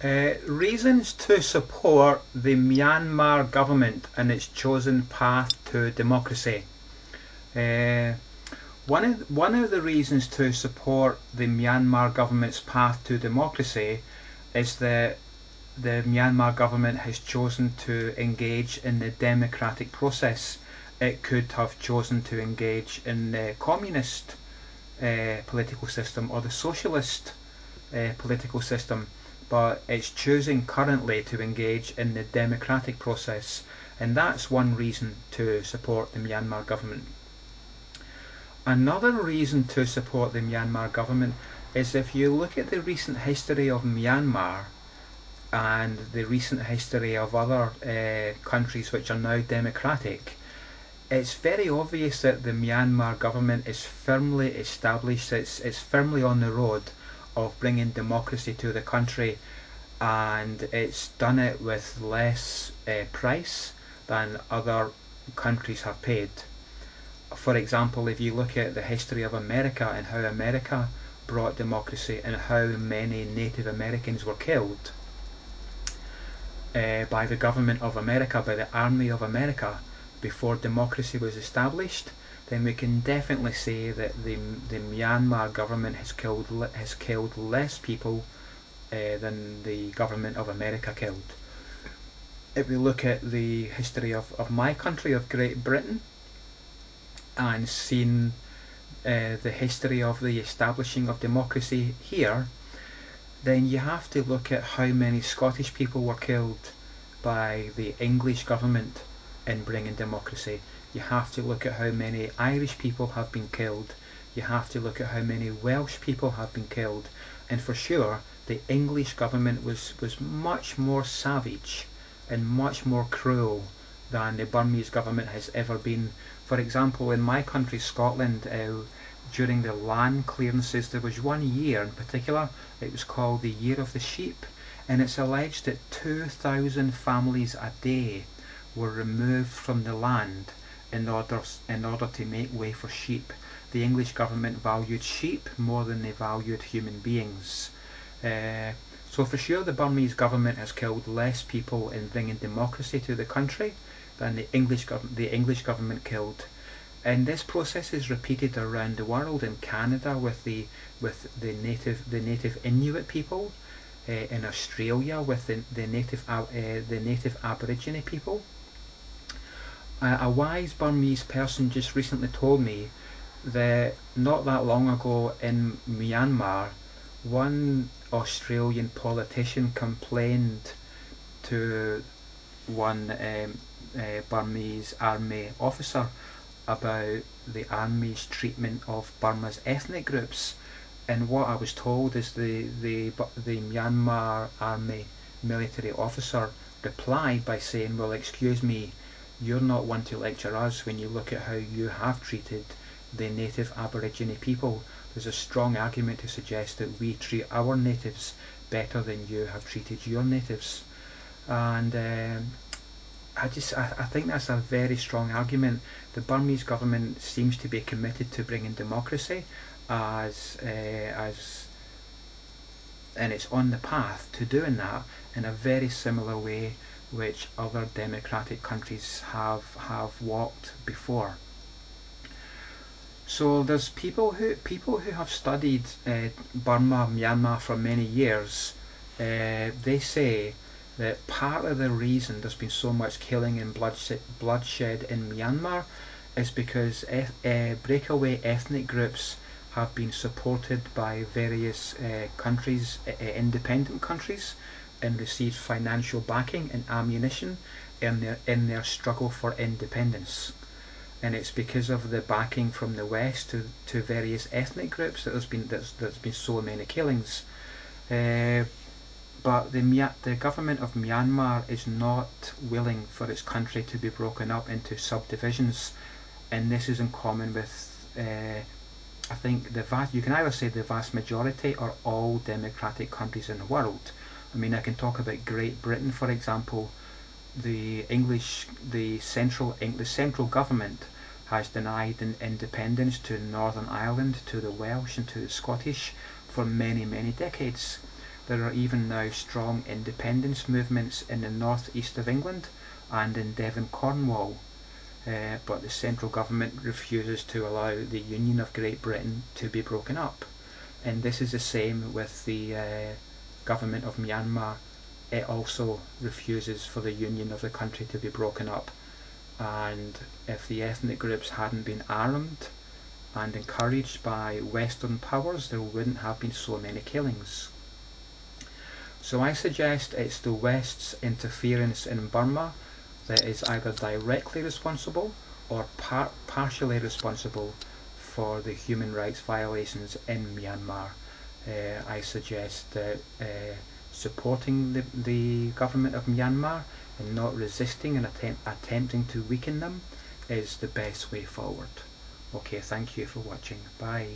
Reasons to support the Myanmar government and its chosen path to democracy. Uh, one of the reasons to support the Myanmar government's path to democracy is that the Myanmar government has chosen to engage in the democratic process. It could have chosen to engage in the communist political system or the socialist political system, but it's choosing currently to engage in the democratic process, and that's one reason to support the Myanmar government. Another reason to support the Myanmar government is if you look at the recent history of Myanmar and the recent history of other countries which are now democratic, it's very obvious that the Myanmar government is firmly established, it's firmly on the road of bringing democracy to the country, and it's done it with less price than other countries have paid. For example, if you look at the history of America and how America brought democracy and how many Native Americans were killed by the government of America, by the Army of America, before democracy was established, then we can definitely say that the Myanmar government has killed less people than the government of America killed. If we look at the history of my country, of Great Britain, and seen the history of the establishing of democracy here, then you have to look at how many Scottish people were killed by the English government in bringing democracy. You have to look at how many Irish people have been killed. You have to look at how many Welsh people have been killed. And for sure, the English government was much more savage and much more cruel than the Burmese government has ever been. For example, in my country, Scotland, during the land clearances, there was one year in particular, it was called the Year of the Sheep, and it's alleged that 2,000 families a day were removed from the land in order to make way for sheep. The English government valued sheep more than they valued human beings. Uh, so for sure, the Burmese government has killed less people in bringing democracy to the country than the English government killed. And this process is repeated around the world. In Canada, with the native Inuit people, in Australia with the native Aborigine people. A wise Burmese person just recently told me that not that long ago in Myanmar, one Australian politician complained to one Burmese army officer about the army's treatment of Burma's ethnic groups. And what I was told is the Myanmar army military officer replied by saying, "Well, excuse me, you're not one to lecture us when you look at how you have treated the native Aborigine people. There's a strong argument to suggest that we treat our natives better than you have treated your natives." And I think that's a very strong argument. The Burmese government seems to be committed to bringing democracy as and it's on the path to doing that in a very similar way which other democratic countries have walked before. So there's people who have studied Burma, Myanmar for many years. They say that part of the reason there's been so much killing and bloodshed in Myanmar is because breakaway ethnic groups have been supported by various countries, independent countries, and received financial backing and ammunition in their struggle for independence. And it's because of the backing from the West to various ethnic groups that there's been so many killings. Uh, but the government of Myanmar is not willing for its country to be broken up into subdivisions, and this is in common with I think you can either say the vast majority or all democratic countries in the world. I mean, I can talk about Great Britain, for example. The central government has denied independence to Northern Ireland, to the Welsh, and to the Scottish for many, many decades. There are even now strong independence movements in the north east of England and in Devon, Cornwall, but the central government refuses to allow the Union of Great Britain to be broken up. And this is the same with the government of Myanmar. It also refuses for the union of the country to be broken up. And if the ethnic groups hadn't been armed and encouraged by Western powers, there wouldn't have been so many killings. So I suggest it's the West's interference in Burma that is either directly responsible or partially responsible for the human rights violations in Myanmar. I suggest that supporting the government of Myanmar and not resisting and attempting to weaken them is the best way forward. Okay, thank you for watching. Bye.